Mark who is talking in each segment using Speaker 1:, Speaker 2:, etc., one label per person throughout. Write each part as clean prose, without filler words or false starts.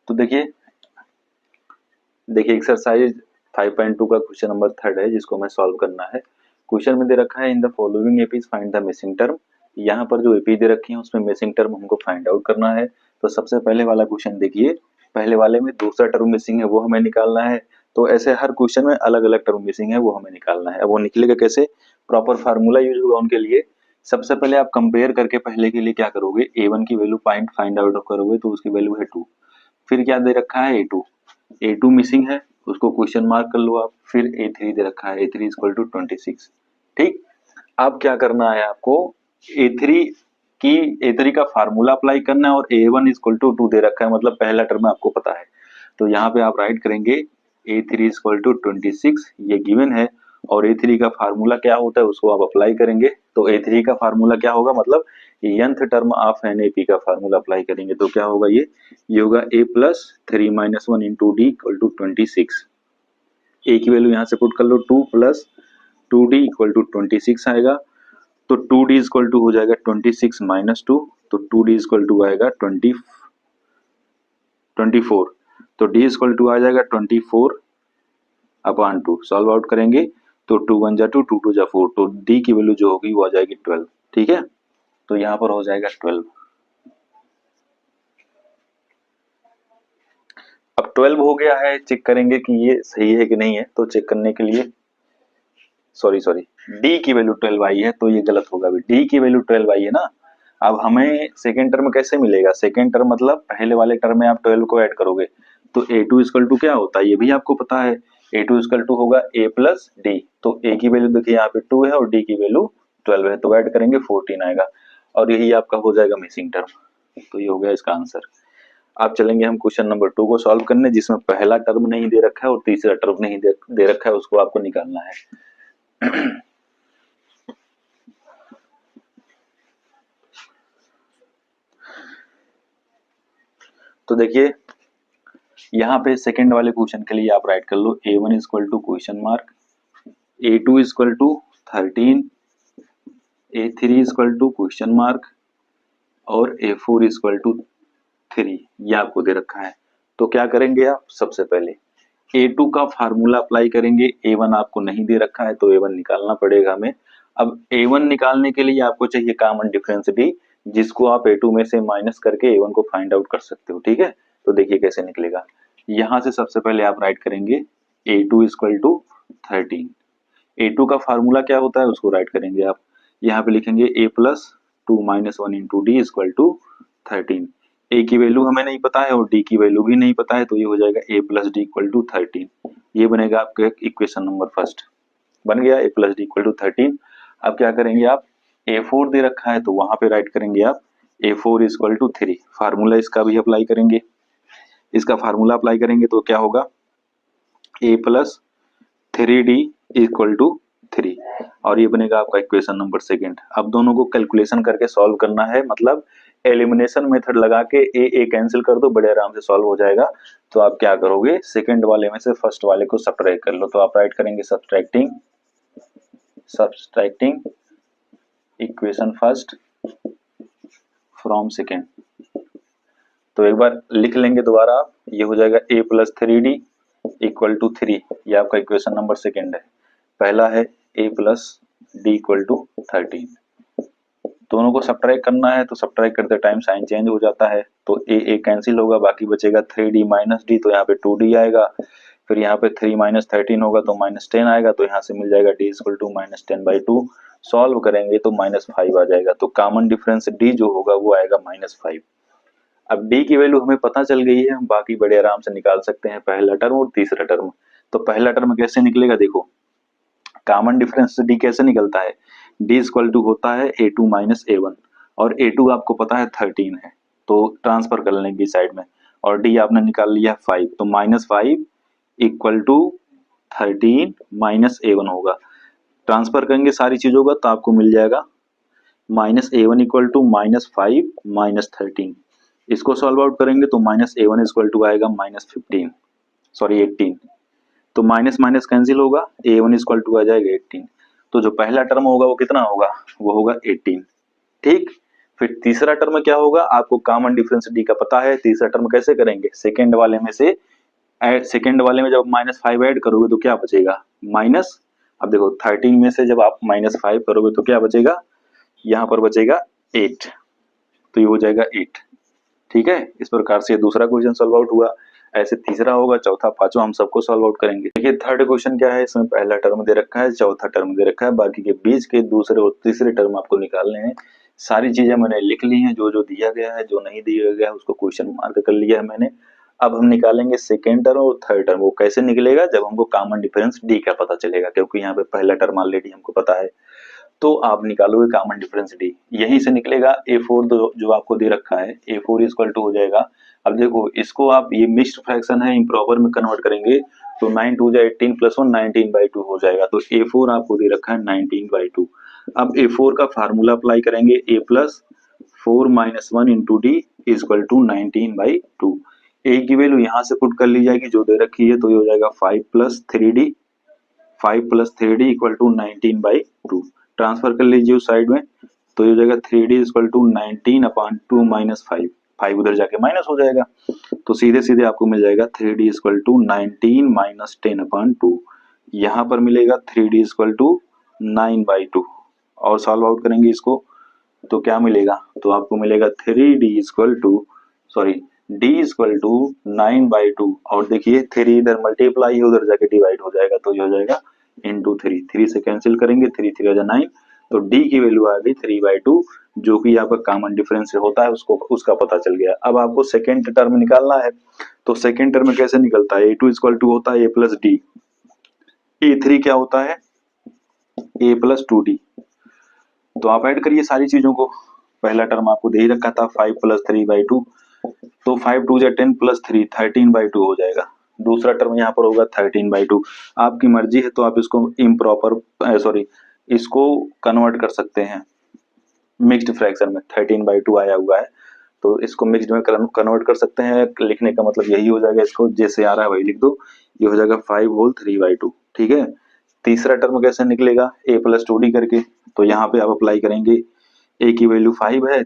Speaker 1: तो देखिए एक्सरसाइज 5.2 का क्वेश्चन नंबर 3 है जिसको हमें सॉल्व करना है। क्वेश्चन में दे रखा है in the following APs find the missing term. यहाँ पर जो एपी दे रखी है उसमें मिसिंग टर्म हमको फाइंड आउट करना है। तो सबसे पहले वाला क्वेश्चन देखिए, पहले वाले में दूसरा टर्म मिसिंग है वो हमें निकालना है। तो ऐसे हर क्वेश्चन में अलग अलग टर्म मिसिंग है वो हमें निकालना है। अब वो निकलेगा कैसे, प्रॉपर फार्मूला यूज होगा उनके लिए। सबसे पहले आप कंपेयर करके पहले के लिए क्या करोगे, A1 की वैल्यू फाइंड आउट करोगे तो उसकी वैल्यू है 2। फिर क्या दे रखा है A2 मिसिंग है, उसको क्वेश्चन मार्क कर लो आप। फिर A3 दे रखा है, A3 इक्वल टू 26। ठीक, अब क्या करना है आपको, A3 A3 का फार्मूला अप्लाई करना है और A1 इक्वल टू 2 दे रखा है, मतलब पहला टर्म आपको पता है। तो यहाँ पे आप राइट करेंगे A3 इक्वल टू 26, ये गिवन है। और A3 का फार्मूला क्या होता है उसको आप अप्लाई करेंगे। तो A3 का फार्मूला क्या होगा, मतलब nth term of an AP का फार्मूला अप्लाई करेंगे तो क्या होगा, ये होगा A plus 3 minus 1 into D equal to 26। A की वैल्यू यहाँ से पुट कर लो, 2 प्लस 2d इक्वल टू 26 आएगा। तो 2d इक्वल टू हो जाएगा 26 माइनस 2, तो 2d इक्वल टू आएगा 24। तो d इक्वल टू आ जाएगा 24 अपॉन 2। सॉल्व आउट करेंगे तो 2 1 जा 2, 2 2 जा 4, तो d की वैल्यू जो होगी वो आ जाएगी 12। ठीक है, तो यहाँ पर हो जाएगा 12। अब 12 हो गया है, चेक करेंगे कि ये सही है कि नहीं है। तो चेक करने के लिए सॉरी डी की वैल्यू 12 आई है तो ये गलत होगा। डी की वैल्यू 12 आई है ना। अब हमें सेकेंड टर्म कैसे मिलेगा, सेकेंड टर्म मतलब पहले वाले टर्म में आप 12 को ऐड करोगे तो A2 इक्वल टू क्या होता है ये भी आपको पता है। A2 इक्वल टू होगा A प्लस डी। तो A की वैल्यू देखिए यहाँ पे 2 है और D की वैल्यू 12 है, तो ऐड करेंगे 14 आएगा और यही आपका हो जाएगा मिसिंग टर्म। तो ये हो गया इसका आंसर। अब चलेंगे हम क्वेश्चन नंबर 2 को सॉल्व करने, जिसमें पहला टर्म नहीं दे रखा है और तीसरा टर्म नहीं दे रखा है, उसको आपको निकालना है। तो देखिए यहाँ पे सेकंड वाले क्वेश्चन के लिए आप राइट कर लो A1 equal to question mark, A2 equal to 13, A3 equal to question mark और A4 इक्वल टू 3, ये आपको दे रखा है। तो क्या करेंगे आप, सबसे पहले A2 का फार्मूला अप्लाई करेंगे। A1 आपको नहीं दे रखा है तो A1 निकालना पड़ेगा हमें। अब A1 निकालने के लिए आपको चाहिए कॉमन डिफरेंस D, जिसको आप A2 में से माइनस करके A1 को फाइंड आउट कर सकते हो। ठीक है, तो देखिए कैसे निकलेगा। यहाँ से सबसे पहले आप राइट करेंगे A2 इक्वल टू 13। A2 का फार्मूला क्या होता है उसको राइट करेंगे आप। यहाँ पे लिखेंगे A plus 2 minus 1 into D equal to 13। A की वैल्यू हमें नहीं पता है और डी की वैल्यू भी नहीं पता है, तो ये हो जाएगा A plus D equal to 13। ये बनेगा आपका इक्वेशन नंबर फर्स्ट, बन गया A plus D equal to 13। अब क्या करेंगे आप, A4 दे रखा है तो वहां पे राइट करेंगे आप A4 इक्वल टू 3। फार्मूला इसका भी अप्लाई करेंगे, इसका फार्मूला अप्लाई करेंगे तो क्या होगा, A plus 3d equal to 3, और ये बनेगा आपका इक्वेशन नंबर सेकंड। अब दोनों को कैलकुलेशन करके सॉल्व करना है, मतलब एलिमिनेशन मेथड लगा के ए कैंसिल कर दो, बड़े आराम से सॉल्व हो जाएगा। तो आप क्या करोगे, सेकंड वाले में से फर्स्ट वाले को सब्ट्रैक्ट कर लो। तो आप राइट करेंगे subtracting equation first from second. तो एक बार लिख लेंगे दोबारा आप, ये हो जाएगा A plus 3d equal to 3, ये आपका इक्वेशन नंबर सेकंड है। पहला है A plus D equal to 13। दोनों को सब्ट्रैक्ट करना है तो सब्ट्रैक्ट करते टाइम साइन चेंज हो जाता है, तो A कैंसिल होगा, बाकी बचेगा 3d माइनस डी, तो यहाँ पे 2d आएगा। फिर यहाँ पे 3 माइनस 13 होगा तो माइनस 10 आएगा, तो यहाँ से मिल जाएगा d equal to minus 10/2। Solve करेंगे तो माइनस 5 आ जाएगा, तो कॉमन डिफरेंस d जो होगा वो आएगा माइनस 5। अब d की वैल्यू हमें पता चल गई है, हम बाकी बड़े आराम से निकाल सकते हैं, पहला टर्म और तीसरा टर्म। तो पहला टर्म कैसे निकलेगा, देखो कॉमन डिफरेंस से d कैसे निकलता है, d इक्वल टू होता है A2 माइनस A1, और A2 आपको पता है 13 है, तो ट्रांसफर कर लेंगे साइड में, और d आपने निकाल लिया 5, तो minus 5 equal to 13 minus A1 होगा। ट्रांसफर करेंगे सारी चीजों का तो आपको मिल जाएगा minus A1 equal to minus 5 minus 13। इसको सॉल्व आउट करेंगे तो माइनस A1 इक्वल टू आएगा माइनस 18। तो माइनस माइनस कैंसिल होगा, A1 इक्वल टू आ जाएगा 18। तो जो पहला टर्म होगा वो कितना होगा, वो होगा 18। ठीक, फिर तीसरा टर्म क्या होगा, आपको कॉमन डिफरेंस डी का पता है, तीसरा टर्म कैसे करेंगे, सेकेंड वाले में से सेकेंड वाले में जब -5 ऐड करोगे तो क्या बचेगा माइनस, अब देखो 13 में से जब आप -5 करोगे तो क्या बचेगा, यहाँ पर बचेगा 8, तो ये हो जाएगा 8। ठीक है, इस प्रकार से दूसरा क्वेश्चन सॉल्व आउट हुआ। ऐसे तीसरा होगा, चौथा, पांचवा हम सबको सॉल्व आउट करेंगे। देखिए थर्ड क्वेश्चन क्या है, इसमें पहला टर्म दे रखा है, चौथा टर्म दे रखा है, बाकी के बीच के दूसरे और तीसरे टर्म आपको निकालने हैं। सारी चीजें मैंने लिख ली हैं, जो जो दिया गया है, जो नहीं दिया गया है उसको क्वेश्चन मार्क कर लिया है मैंने। अब हम निकालेंगे सेकेंड टर्म और थर्ड टर्म। वो कैसे निकलेगा, जब हमको कॉमन डिफरेंस डी का पता चलेगा, क्योंकि यहाँ पे पहला टर्म ऑलरेडी हमको पता है। तो आप निकालोगे कॉमन डिफरेंस डी, यहीं से निकलेगा। A4 जो आपको दे रखा है, A4 इक्वल टू हो जाएगा, अब देखो इसको आप, ये मिक्स्ड फ्रैक्शन है, इम्प्रॉपर में कन्वर्ट करेंगे तो 9 2 जा 18 + 1 19/2 हो जाएगा। तो A4 आपको दे रखा है 19/2। अब A4 का फार्मूला अप्लाई करेंगे, A + 4 - 1 × D इक्वल टू 19/2। ए की वैल्यू यहाँ से पुट कर ली जाएगी जो दे रखी है, तो ये हो जाएगा 5 + 3D, 5 + 3D equal to 19/2। Transfer कर लीजिए उस साइड में, तो ये हो जाएगा 3D इक्वल टू 19/2 - 5, 5 उधर जाके माइनस हो जाएगा, तो सीधे सीधे आपको मिल जाएगा 3D इक्वल टू 19 - 10/2। यहाँ पर मिलेगा 3D इक्वल टू 9/2, और सॉल्व आउट करेंगे इसको तो क्या मिलेगा, तो आपको मिलेगा 3D equal to, sorry, D equal to 9/2, और देखिए 3 इधर मल्टीप्लाई है, उधर जाके डिवाइड हो जाएगा, तो ये हो जाएगा इंटू 3, 3 से कैंसिल करेंगे, 3 3 जा 9, तो D की वैल्यू आ गई 3/2, जो कि आपका कॉमन डिफरेंस होता है उसको, उसका पता चल गया। अब आपको सेकेंड टर्म निकालना है, तो सेकेंड टर्म कैसे निकलता है, A2 इक्वल टू होता है A + D, A3 क्या होता है A + 2D। तो आप ऐड करिए सारी चीजों को। पहला टर्म आपको दे ही रखा था 5 + 3/2, तो 5 2 जा 10 + 3 13/2 हो जाएगा। दूसरा टर्म यहाँ पर होगा 13/2। आपकी मर्जी है तो आप इसको इम्प्रॉपर, सॉरी, इसको कन्वर्ट कर सकते हैं मिक्स्ड फ्रैक्शन में। 13/2 आया हुआ है तो इसको मिक्स्ड में कन्वर्ट कर सकते हैं। लिखने का मतलब यही हो जाएगा, इसको जैसे आ रहा है वही लिख दो, ये हो जाएगा 5 होल 3/2। ठीक है, तीसरा टर्म कैसे निकलेगा, A + 2D करके, तो यहाँ पे आप अप्लाई करेंगे, A की वैल्यू 5 है,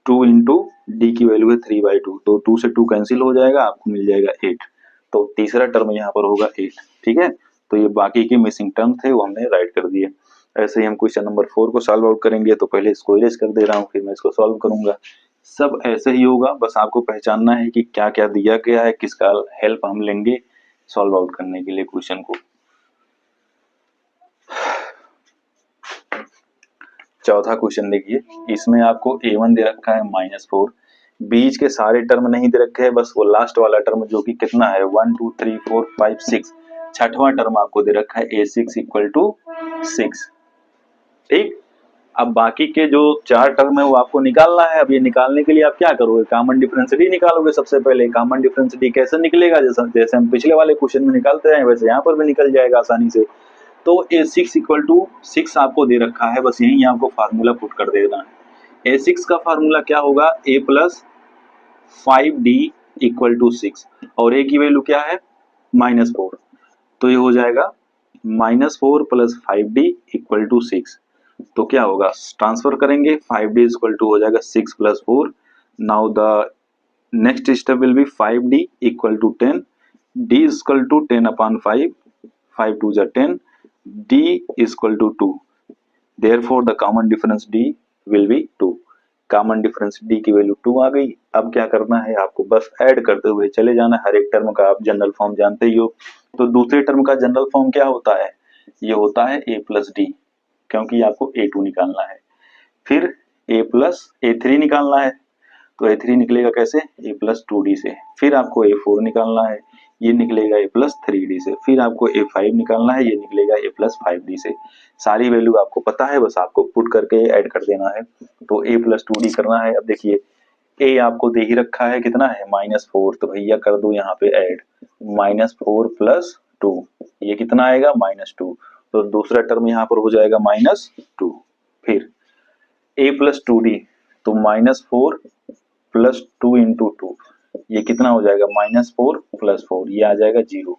Speaker 1: 2 × D की वैल्यू है 3/2, तो 2 से 2 कैंसिल हो जाएगा, आपको मिल जाएगा 8। तो तीसरा टर्म यहाँ पर होगा 8। ठीक है, तो ये बाकी के मिसिंग टर्म थे वो हमने राइट कर दिए। ऐसे ही हम क्वेश्चन नंबर 4 को सॉल्व आउट करेंगे, तो पहले इसको इरेज कर दे रहा हूँ, फिर मैं इसको सॉल्व करूंगा। सब ऐसे ही होगा, बस आपको पहचानना है कि क्या क्या दिया गया है, किसका हेल्प हम लेंगे सॉल्व आउट करने के लिए क्वेश्चन को। चौथा क्वेश्चन देखिए, इसमें आपको A1 दे रखा है -4, बीच के सारे टर्म नहीं दे रखे हैं, बस वो लास्ट वाला टर्म जो कि कितना है 1 2 3 4 5 6, छठवां टर्म आपको दे रखा है A6 इक्वल टू 6। ठीक, अब बाकी के जो 4 टर्म है वो आपको निकालना है। अब ये निकालने के लिए आप क्या करोगे, कॉमन डिफरेंस डी निकालोगे सबसे पहले। कॉमन डिफरेंस डी कैसे निकलेगा, जैसे हम पिछले वाले क्वेश्चन में निकालते हैं वैसे यहाँ पर भी निकल जाएगा आसानी से। तो A6 इक्वल टू 6 आपको दे रखा है, बस यही आपको फार्मूला पुट कर देना है। A6 का फार्मूला क्या होगा, A + 5D इक्वल टू 6, और A की वैल्यू क्या है -4, तो ये हो जाएगा -4 + 5D इक्वल टू 6। तो क्या होगा, ट्रांसफर करेंगे, 5D इक्वल टू हो जाएगा 6 + 4। Now the next step will be 5D equal to 10, D equal to 10/5, 5 2 जा 10, D equal to 2। Therefore the common difference D will be 2। Common difference D की value 2 आ गई। अब क्या करना है, आपको बस ऐड करते हुए चले जाना। हर एक टर्म का आप जनरल फॉर्म जानते ही हो। तो दूसरे टर्म का जनरल फॉर्म क्या होता है, ये होता है A + D, क्योंकि आपको A2 निकालना है। फिर A + A3 निकालना है, तो A3 निकलेगा कैसे, A + 2D से। फिर आपको A4 निकालना है, ये निकलेगा A + 3D से। फिर आपको A5 निकालना है, ये निकलेगा A + 5D से। सारी वैल्यू आपको पता है, बस आपको पुट करके ऐड कर देना है। तो A + 2D करना है। अब देखिए A आपको दे ही रखा है, कितना है -4, तो भैया कर दो यहाँ पे ऐड, -4 + 2, ये कितना आएगा -2, तो दूसरा टर्म यहाँ पर हो जाएगा -2। फिर A + 2D, तो -4 + 2 × 2, ये कितना हो जाएगा -4 + 4, ये आ जाएगा 0।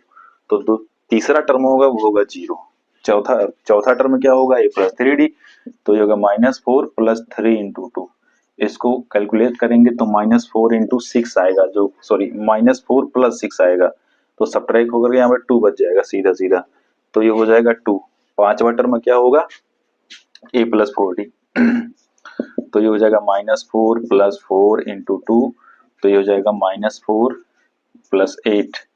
Speaker 1: तो तीसरा टर्म होगा वो होगा 0। चौथा टर्म क्या होगा A + 3D, तो ये होगा -4 + 3 × 2, इसको कैलकुलेट करेंगे तो -4 इंटू 6 आएगा, जो सॉरी -4 प्लस 6 आएगा, तो सब्ट्रैक्ट होकर के यहाँ पे 2 बच जाएगा सीधा सीधा, तो ये हो जाएगा 2। पांचवा टर्म में क्या होगा, a प्लस 4d, तो ये हो जाएगा -4 प्लस 4 इंटू 2, तो ये हो जाएगा -4 प्लस 8,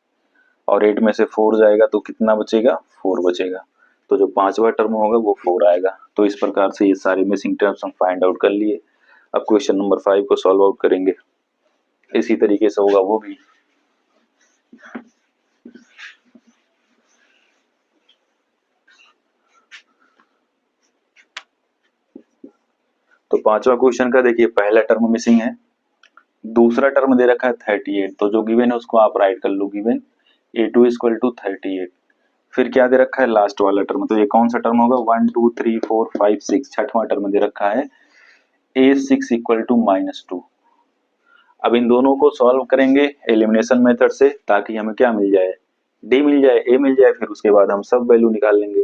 Speaker 1: और 8 में से 4 जाएगा तो कितना बचेगा, 4 बचेगा, तो जो पांचवा टर्म होगा वो 4 आएगा। तो इस प्रकार से ये सारी मिसिंग टर्म्स हम फाइंड आउट कर लिए। अब क्वेश्चन नंबर 5 को सॉल्व आउट करेंगे, इसी तरीके से होगा वो भी। तो पांचवा क्वेश्चन का देखिए, पहला टर्म मिसिंग है, दूसरा टर्म दे रखा है 38, तो जो गिवन है उसको आप राइट कर लो, गिवन a2 इक्वल टू 38। फिर क्या दे रखा है, लास्ट वाला टर्म, तो ये कौन सा टर्म होगा, 1 2 3 4 5 6, छठवां टर्म दे रखा है a6 इक्वल टू -2। अब इन दोनों को सॉल्व करेंगे एलिमिनेशन मेथड से, ताकि हमें क्या मिल जाए, d मिल जाए, a मिल जाए, फिर उसके बाद हम सब वैल्यू निकाल लेंगे।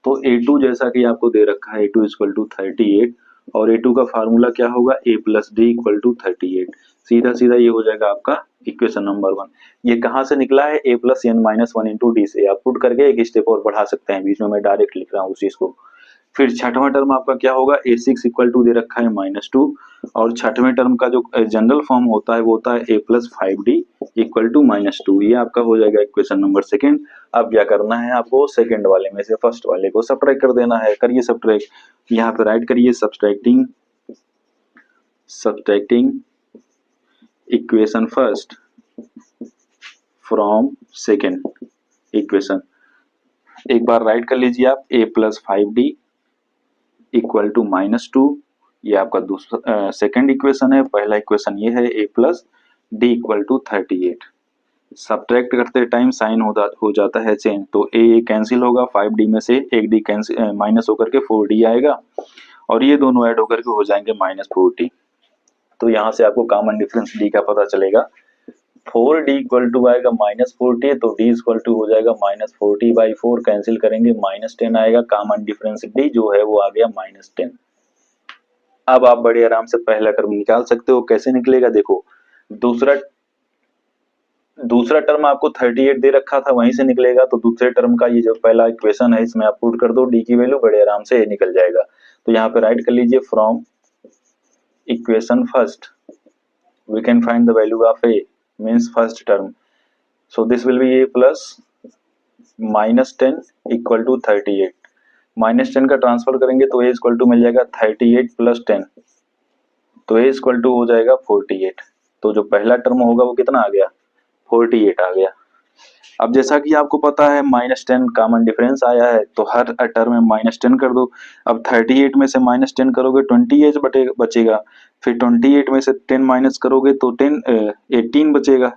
Speaker 1: तो a2 जैसा कि आपको दे रखा है, a2 इक्वल टू 38, और a2 का फार्मूला क्या होगा, a plus D equal to 38। सीधा सीधा ये हो जाएगा आपका इक्वेशन नंबर 1। ये कहाँ से निकला है, a plus n minus 1 into D से, आप पुट करके एक स्टेप और बढ़ा सकते हैं, बीच में मैं डायरेक्ट लिख रहा हूँ उस चीज को। फिर छठवां टर्म आपका क्या होगा, a6 इक्वल टू दे रखा है -2, और छठवें टर्म का जो जनरल फॉर्म होता है वो होता है a plus 5d equal to -2। ये आपका हो जाएगा इक्वेशन नंबर 2। अब क्या करना है आपको, सेकंड वाले में से फर्स्ट वाले को सब्ट्रैक्ट कर देना है। करिए सब्ट्रैक्ट, यहाँ पे राइट करिए, subtracting equation first from second equation. एक बार राइट कर लीजिए आप, a plus 5d equal to -2, ये आपका दूसरा सेकंड इक्वेशन है। पहला इक्वेशन ये है a plus D equal to 38। Subtract करते टाइम साइन हो जाता है चेंज, तो a कैंसिल होगा, 5d में से एक d कैंसिल माइनस होकर के 4d आएगा, और ये दोनों ऐड होकर के हो जाएंगे -4d। तो यहाँ से आपको कॉमन डिफरेंस d का पता चलेगा, 4d इक्वल टू आएगा -40, तो d इक्वल टू हो जाएगा -40/4, कैंसिल करेंगे -10 आएगा, कॉमन डिफरेंस d जो है वो आ गया -10। अब आप बड़े आराम से पहला टर्म निकाल सकते हो। कैसे निकलेगा, देखो दूसरा टर्म आपको 38 दे रखा था, वहीं से निकलेगा, तो दूसरे टर्म का ये जो पहला इक्वेशन है इसमें आप पुट कर दो d की वैल्यू, बड़े आराम से निकल जाएगा। तो यहाँ पे राइट कर लीजिए, from equation first we can find the value of a, means first term, so this will be a plus -10 equal to 38। -10 का ट्रांसफर करेंगे तो a इक्वल टू मिल जाएगा 38 प्लस 10, तो a इक्वल टू हो जाएगा 48। तो जो पहला टर्म होगा वो कितना आ गया, 48 आ गया। अब जैसा कि आपको पता है -10 कॉमन डिफरेंस आया है, तो हर टर्म में -10 कर दो। अब 38 में से -10 करोगे 28 बचेगा, फिर 28 में से 10 माइनस करोगे तो 18 बचेगा,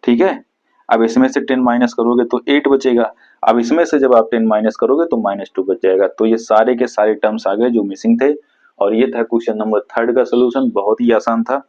Speaker 1: ठीक है। अब इसमें से 10 माइनस करोगे तो 8 बचेगा, अब इसमें से जब आप 10 माइनस करोगे तो -2 बच जाएगा। तो ये सारे के सारे टर्म्स आ गए जो मिसिंग थे, और ये था क्वेश्चन नंबर 3 का सोल्यूशन। बहुत ही आसान था।